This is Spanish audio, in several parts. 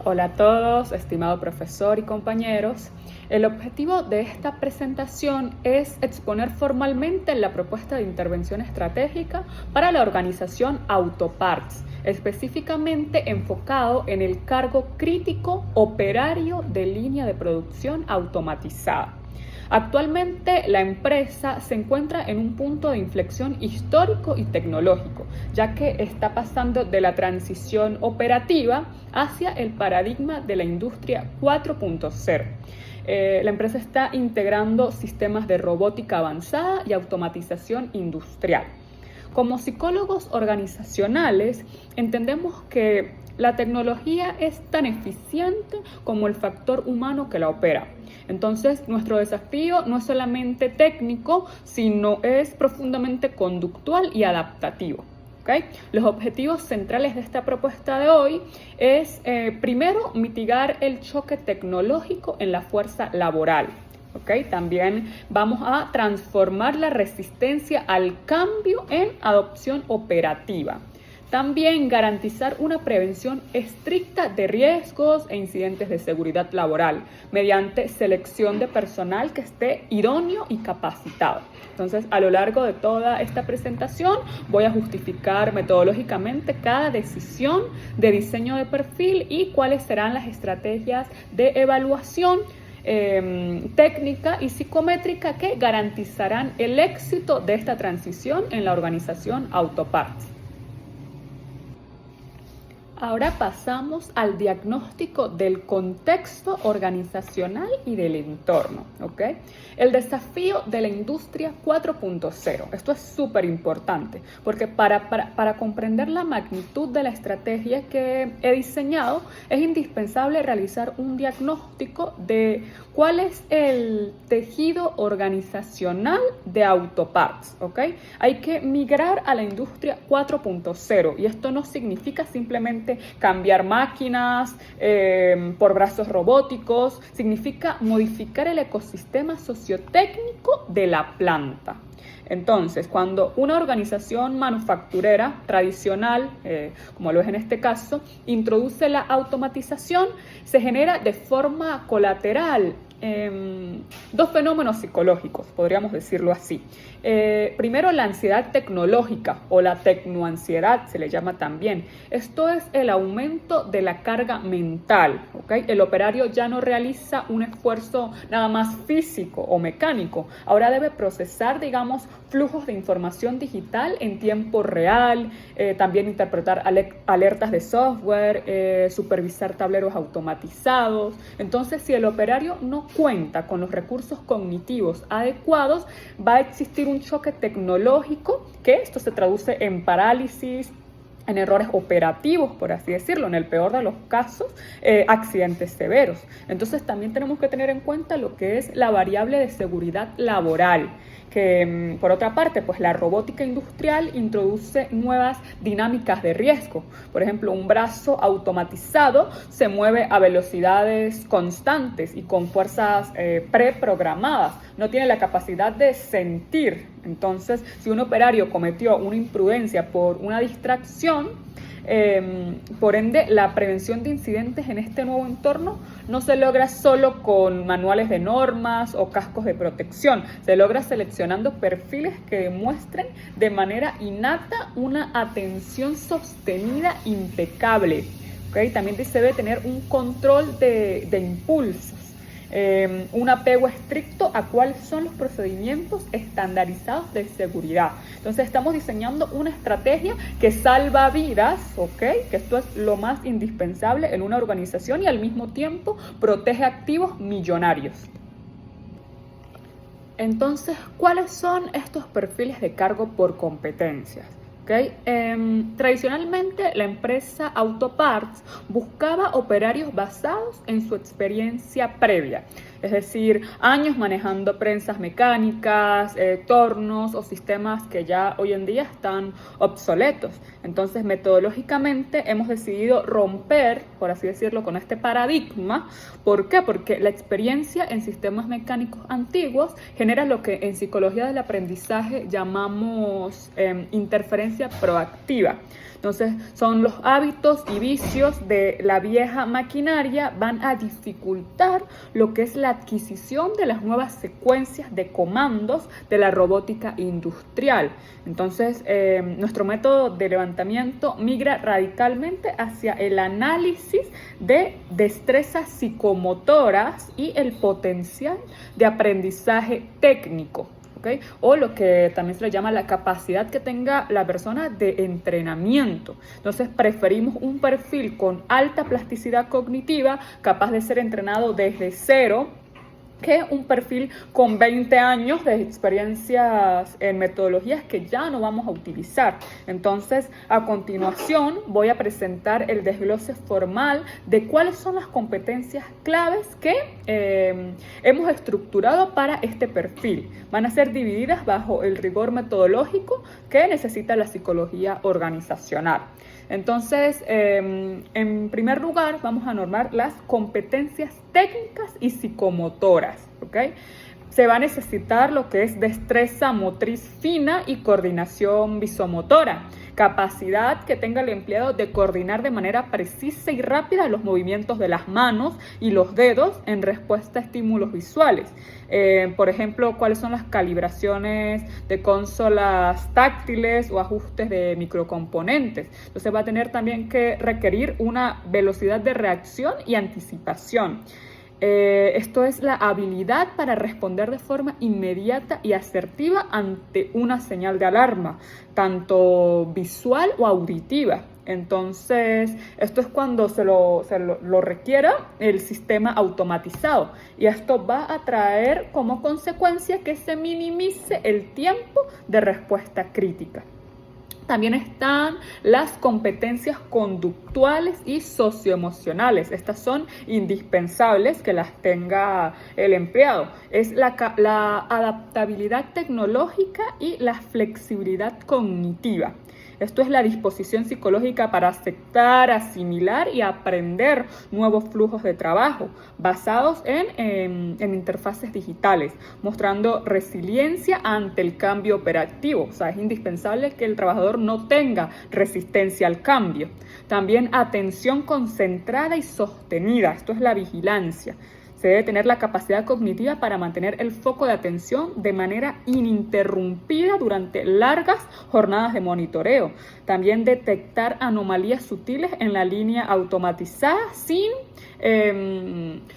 Hola a todos, estimado profesor y compañeros. El objetivo de esta presentación es exponer formalmente la propuesta de intervención estratégica para la organización Autoparts, específicamente enfocado en el cargo crítico operario de línea de producción automatizada. Actualmente la empresa se encuentra en un punto de inflexión histórico y tecnológico, ya que está pasando de la transición operativa hacia el paradigma de la industria 4.0. La empresa está integrando sistemas de robótica avanzada y automatización industrial. Como psicólogos organizacionales, entendemos que la tecnología es tan eficiente como el factor humano que la opera. Entonces, nuestro desafío no es solamente técnico, sino es profundamente conductual y adaptativo. ¿Okay? Los objetivos centrales de esta propuesta de hoy es, primero, mitigar el choque tecnológico en la fuerza laboral. ¿Okay? También vamos a transformar la resistencia al cambio en adopción operativa. También garantizar una prevención estricta de riesgos e incidentes de seguridad laboral mediante selección de personal que esté idóneo y capacitado. Entonces, a lo largo de toda esta presentación voy a justificar metodológicamente cada decisión de diseño de perfil y cuáles serán las estrategias de evaluación técnica y psicométrica que garantizarán el éxito de esta transición en la organización Autoparts. Ahora pasamos al diagnóstico del contexto organizacional y del entorno, ¿ok? El desafío de la industria 4.0. Esto es súper importante porque para comprender la magnitud de la estrategia que he diseñado es indispensable realizar un diagnóstico de cuál es el tejido organizacional de Autoparts, ¿ok? Hay que migrar a la industria 4.0 y esto no significa simplemente cambiar máquinas por brazos robóticos, significa modificar el ecosistema sociotécnico de la planta. Entonces, cuando una organización manufacturera tradicional, como lo es en este caso, introduce la automatización, se genera de forma colateral dos fenómenos psicológicos, podríamos decirlo así. Primero, la ansiedad tecnológica o la tecnoansiedad se le llama también. Esto es el aumento de la carga mental, ¿okay? El operario ya no realiza un esfuerzo nada más físico o mecánico, ahora debe procesar, digamos, flujos de información digital en tiempo real, también interpretar alertas de software, supervisar tableros automatizados. Entonces, si el operario no cuenta con los recursos cognitivos adecuados, va a existir un choque tecnológico que esto se traduce en parálisis, en errores operativos, por así decirlo, en el peor de los casos, accidentes severos. Entonces también tenemos que tener en cuenta lo que es la variable de seguridad laboral, que por otra parte, pues la robótica industrial introduce nuevas dinámicas de riesgo. Por ejemplo, un brazo automatizado se mueve a velocidades constantes y con fuerzas preprogramadas. No tiene la capacidad de sentir. Entonces, si un operario cometió una imprudencia por una distracción, por ende, la prevención de incidentes en este nuevo entorno no se logra solo con manuales de normas o cascos de protección, se logra seleccionando perfiles que demuestren de manera innata una atención sostenida impecable. ¿Okay? También se debe tener un control de impulsos. Un apego estricto a cuáles son los procedimientos estandarizados de seguridad. Entonces estamos diseñando una estrategia que salva vidas, ¿ok? Que esto es lo más indispensable en una organización y al mismo tiempo protege activos millonarios. Entonces, ¿cuáles son estos perfiles de cargo por competencias? ¿Okay? Tradicionalmente la empresa Autoparts buscaba operarios basados en su experiencia previa. es decir, años manejando prensas mecánicas, tornos o sistemas que ya hoy en día están obsoletos. Entonces, metodológicamente hemos decidido romper, por así decirlo, con este paradigma. ¿Por qué? Porque la experiencia en sistemas mecánicos antiguos genera lo que en psicología del aprendizaje llamamos interferencia proactiva. Entonces, son los hábitos y vicios de la vieja maquinaria van a dificultar lo que es la adquisición de las nuevas secuencias de comandos de la robótica industrial. Entonces, nuestro método de levantamiento migra radicalmente hacia el análisis de destrezas psicomotoras y el potencial de aprendizaje técnico. ¿Okay? O lo que también se le llama la capacidad que tenga la persona de entrenamiento. Entonces preferimos un perfil con alta plasticidad cognitiva, capaz de ser entrenado desde cero, que un perfil con 20 años de experiencias en metodologías que ya no vamos a utilizar. Entonces, a continuación voy a presentar el desglose formal de cuáles son las competencias claves que hemos estructurado para este perfil. Van a ser divididas bajo el rigor metodológico que necesita la psicología organizacional. Entonces, en primer lugar, vamos a normar las competencias técnicas y psicomotoras, ¿ok? Se va a necesitar lo que es destreza motriz fina y coordinación visomotora, capacidad que tenga el empleado de coordinar de manera precisa y rápida los movimientos de las manos y los dedos en respuesta a estímulos visuales. Por ejemplo, cuáles son las calibraciones de consolas táctiles o ajustes de microcomponentes. Entonces va a tener también que requerir una velocidad de reacción y anticipación. Esto es la habilidad para responder de forma inmediata y asertiva ante una señal de alarma, tanto visual o auditiva. Entonces, esto es cuando se lo requiera el sistema automatizado. Y esto va a traer como consecuencia que se minimice el tiempo de respuesta crítica. También están las competencias conductuales y socioemocionales. Estas son indispensables que las tenga el empleado. Es la adaptabilidad tecnológica y la flexibilidad cognitiva. Esto es la disposición psicológica para aceptar, asimilar y aprender nuevos flujos de trabajo basados en interfaces digitales, mostrando resiliencia ante el cambio operativo. O sea, es indispensable que el trabajador no tenga resistencia al cambio. También atención concentrada y sostenida. Esto es la vigilancia. Se debe tener la capacidad cognitiva para mantener el foco de atención de manera ininterrumpida durante largas jornadas de monitoreo. También detectar anomalías sutiles en la línea automatizada sin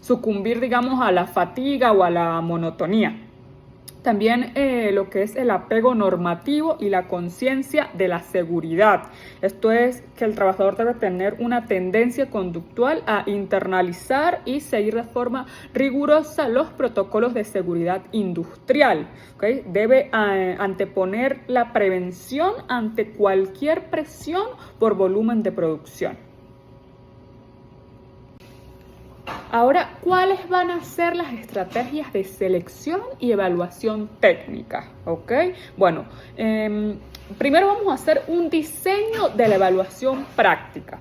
sucumbir, digamos, a la fatiga o a la monotonía. También lo que es el apego normativo y la conciencia de la seguridad. Esto es que el trabajador debe tener una tendencia conductual a internalizar y seguir de forma rigurosa los protocolos de seguridad industrial. ¿Okay? Debe anteponer la prevención ante cualquier presión por volumen de producción. Ahora, ¿cuáles van a ser las estrategias de selección y evaluación técnica? ¿Ok? Bueno, primero vamos a hacer un diseño de la evaluación práctica.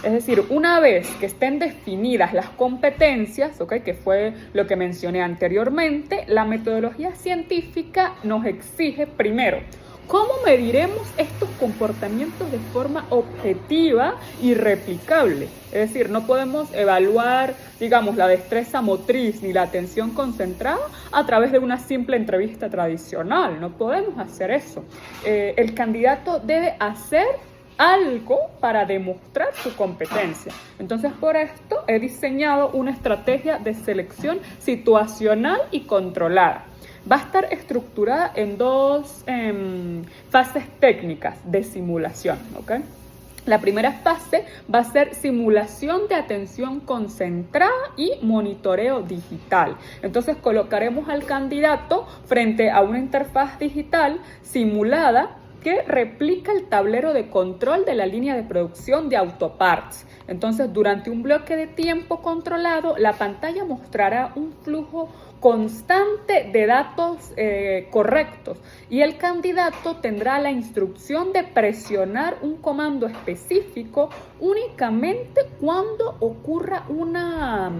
Es decir, una vez que estén definidas las competencias, ¿okay? Que fue lo que mencioné anteriormente, la metodología científica nos exige primero ¿cómo mediremos estos comportamientos de forma objetiva y replicable? Es decir, no podemos evaluar, digamos, la destreza motriz ni la atención concentrada a través de una simple entrevista tradicional. No podemos hacer eso. El candidato debe hacer algo para demostrar su competencia. Entonces, por esto he diseñado una estrategia de selección situacional y controlada. Va a estar estructurada en dos fases técnicas de simulación, ¿ok? La primera fase va a ser simulación de atención concentrada y monitoreo digital. Entonces colocaremos al candidato frente a una interfaz digital simulada que replica el tablero de control de la línea de producción de autoparts. Entonces, durante un bloque de tiempo controlado, la pantalla mostrará un flujo constante de datos correctos y el candidato tendrá la instrucción de presionar un comando específico únicamente cuando ocurra una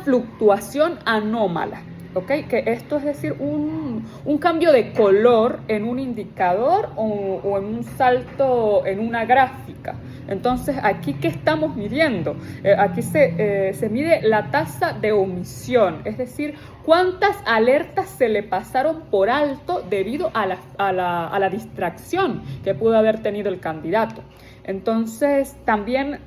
fluctuación anómala. ¿Okay? Que esto es decir, un cambio de color en un indicador o en un salto en una gráfica. Entonces, ¿aquí qué estamos midiendo? Aquí se mide la tasa de omisión, es decir, cuántas alertas se le pasaron por alto debido a la distracción que pudo haber tenido el candidato. Entonces, también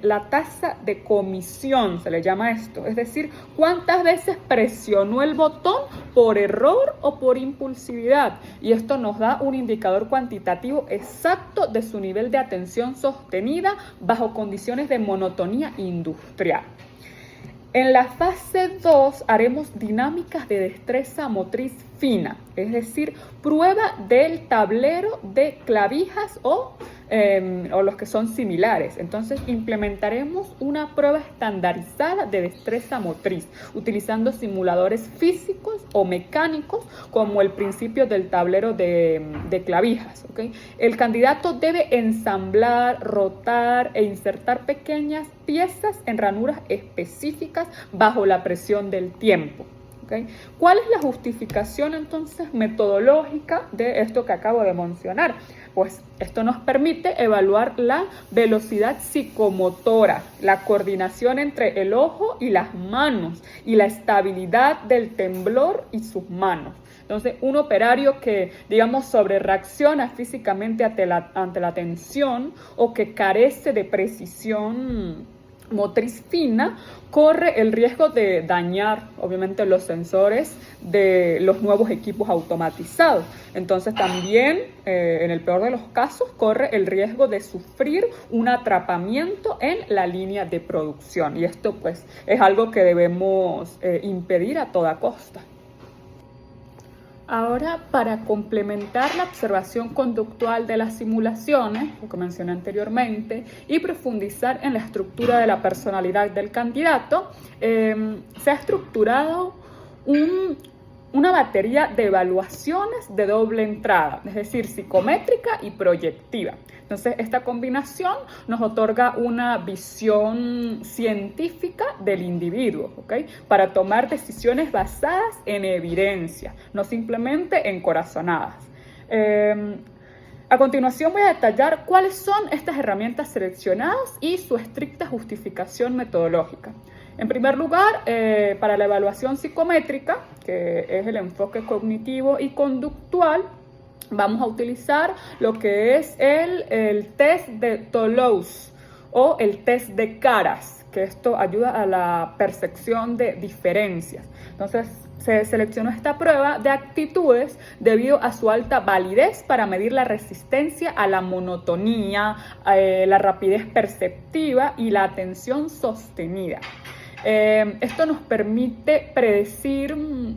la tasa de comisión se le llama esto, es decir, cuántas veces presionó el botón por error o por impulsividad. Y esto nos da un indicador cuantitativo exacto de su nivel de atención sostenida bajo condiciones de monotonía industrial. En la fase 2 haremos dinámicas de destreza motriz fina, es decir, prueba del tablero de clavijas o los que son similares. Entonces implementaremos una prueba estandarizada de destreza motriz utilizando simuladores físicos o mecánicos como el principio del tablero de clavijas. ¿Okay? El candidato debe ensamblar, rotar e insertar pequeñas piezas en ranuras específicas bajo la presión del tiempo. ¿Okay? ¿Cuál es la justificación entonces metodológica de esto que acabo de mencionar? Pues esto nos permite evaluar la velocidad psicomotora, la coordinación entre el ojo y las manos y la estabilidad del temblor y sus manos. Entonces, un operario que, digamos, sobrereacciona físicamente ante la tensión o que carece de precisión motriz fina, corre el riesgo de dañar, obviamente, los sensores de los nuevos equipos automatizados. Entonces, también, en el peor de los casos, corre el riesgo de sufrir un atrapamiento en la línea de producción. Y esto, pues, es algo que debemos impedir a toda costa. Ahora, para complementar la observación conductual de las simulaciones, lo que mencioné anteriormente, y profundizar en la estructura de la personalidad del candidato, se ha estructurado una batería de evaluaciones de doble entrada, es decir, psicométrica y proyectiva. Entonces, esta combinación nos otorga una visión científica del individuo, ¿okay? Para tomar decisiones basadas en evidencia, no simplemente en corazonadas. A continuación voy a detallar cuáles son estas herramientas seleccionadas y su estricta justificación metodológica. En primer lugar, para la evaluación psicométrica, que es el enfoque cognitivo y conductual, vamos a utilizar lo que es el test de Toulouse o el test de caras, que esto ayuda a la percepción de diferencias. Entonces, se seleccionó esta prueba de actitudes debido a su alta validez para medir la resistencia a la monotonía, la rapidez perceptiva y la atención sostenida. Esto nos permite predecir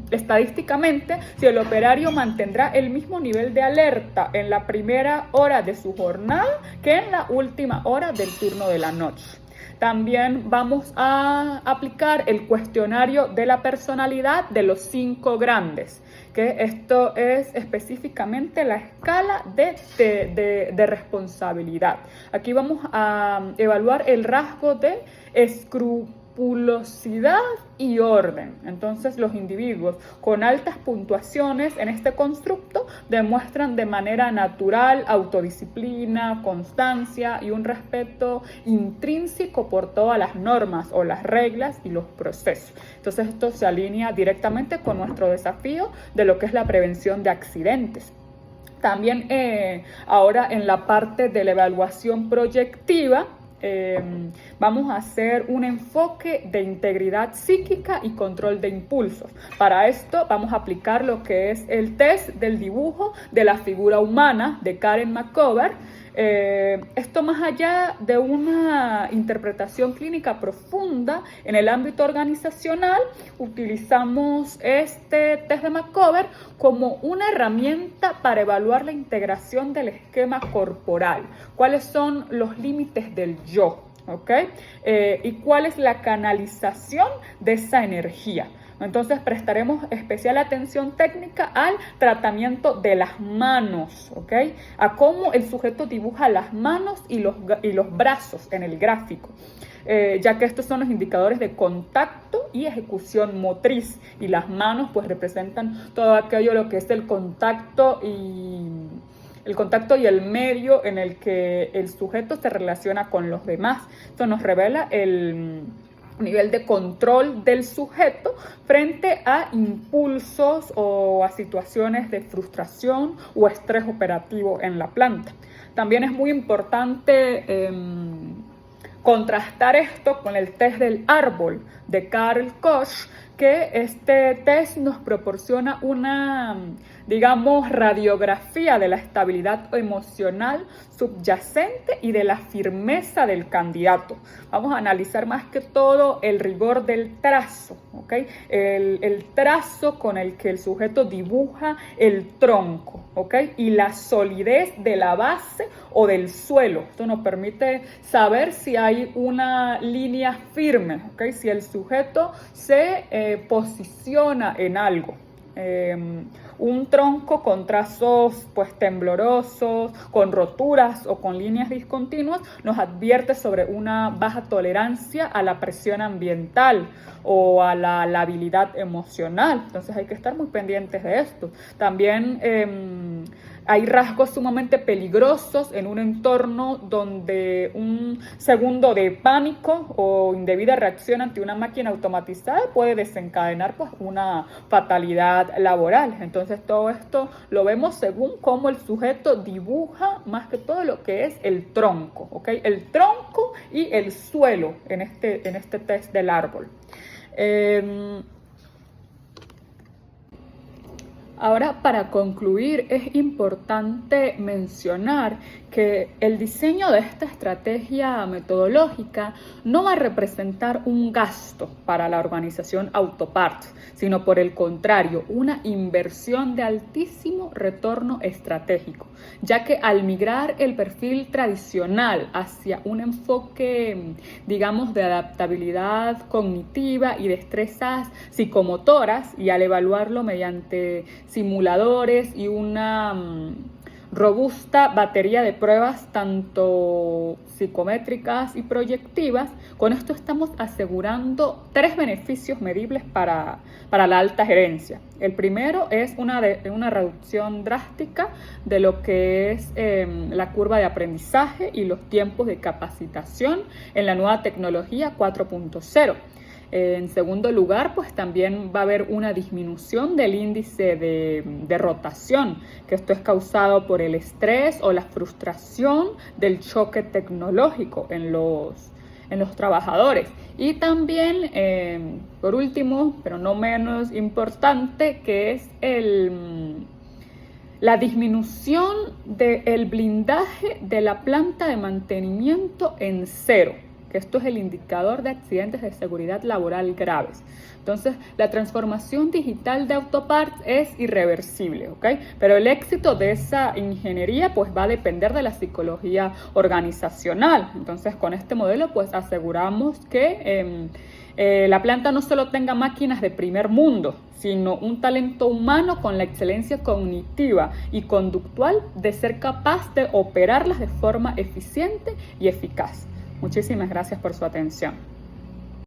estadísticamente si el operario mantendrá el mismo nivel de alerta en la primera hora de su jornada que en la última hora del turno de la noche. También vamos a aplicar el cuestionario de la personalidad de los 5 grandes, que esto es específicamente la escala de responsabilidad. Aquí vamos a evaluar el rasgo de escrupulosidad y orden. Entonces, los individuos con altas puntuaciones en este constructo demuestran de manera natural autodisciplina, constancia y un respeto intrínseco por todas las normas o las reglas y los procesos. Entonces, esto se alinea directamente con nuestro desafío de lo que es la prevención de accidentes. También ahora en la parte de la evaluación proyectiva, vamos a hacer un enfoque de integridad psíquica y control de impulsos. Para esto vamos a aplicar lo que es el test del dibujo de la figura humana de Karen McCovert, Esto más allá de una interpretación clínica profunda en el ámbito organizacional, utilizamos este test de Macover como una herramienta para evaluar la integración del esquema corporal, cuáles son los límites del yo, ¿ok? Y cuál es la canalización de esa energía. Entonces prestaremos especial atención técnica al tratamiento de las manos, ¿ok? A cómo el sujeto dibuja las manos y los brazos en el gráfico, ya que estos son los indicadores de contacto y ejecución motriz, y las manos pues representan todo aquello lo que es el contacto y el medio en el que el sujeto se relaciona con los demás. Esto nos revela el nivel de control del sujeto frente a impulsos o a situaciones de frustración o estrés operativo en la planta. También es muy importante contrastar esto con el test del árbol de Carl Koch, que este test nos proporciona una, digamos, radiografía de la estabilidad emocional subyacente y de la firmeza del candidato. Vamos a analizar más que todo el rigor del trazo, ¿ok? El trazo con el que el sujeto dibuja el tronco, ¿ok? Y la solidez de la base o del suelo. Esto nos permite saber si hay una línea firme, ¿ok? Si el sujeto se posiciona en algo. Un tronco con trazos pues temblorosos, con roturas o con líneas discontinuas nos advierte sobre una baja tolerancia a la presión ambiental o a la labilidad emocional. Entonces hay que estar muy pendientes de esto. También hay rasgos sumamente peligrosos en un entorno donde un segundo de pánico o indebida reacción ante una máquina automatizada puede desencadenar pues una fatalidad laboral. Entonces todo esto lo vemos según cómo el sujeto dibuja más que todo lo que es el tronco, ¿ok? El tronco y el suelo en este test del árbol. Ahora, para concluir, es importante mencionar que el diseño de esta estrategia metodológica no va a representar un gasto para la organización Autoparts, sino por el contrario, una inversión de altísimo retorno estratégico, ya que al migrar el perfil tradicional hacia un enfoque, digamos, de adaptabilidad cognitiva y destrezas psicomotoras, y al evaluarlo mediante simuladores y una robusta batería de pruebas tanto psicométricas y proyectivas, con esto estamos asegurando 3 beneficios medibles para la alta gerencia. El primero es una reducción drástica de lo que es la curva de aprendizaje y los tiempos de capacitación en la nueva tecnología 4.0. En segundo lugar, pues también va a haber una disminución del índice de rotación, que esto es causado por el estrés o la frustración del choque tecnológico en los trabajadores. Y también, por último, pero no menos importante, que es la disminución del blindaje de la planta de mantenimiento en 0. Que esto es el indicador de accidentes de seguridad laboral graves. Entonces, la transformación digital de Autoparts es irreversible, ¿ok? Pero el éxito de esa ingeniería pues va a depender de la psicología organizacional. Entonces, con este modelo pues aseguramos que la planta no solo tenga máquinas de primer mundo, sino un talento humano con la excelencia cognitiva y conductual de ser capaz de operarlas de forma eficiente y eficaz. Muchísimas gracias por su atención.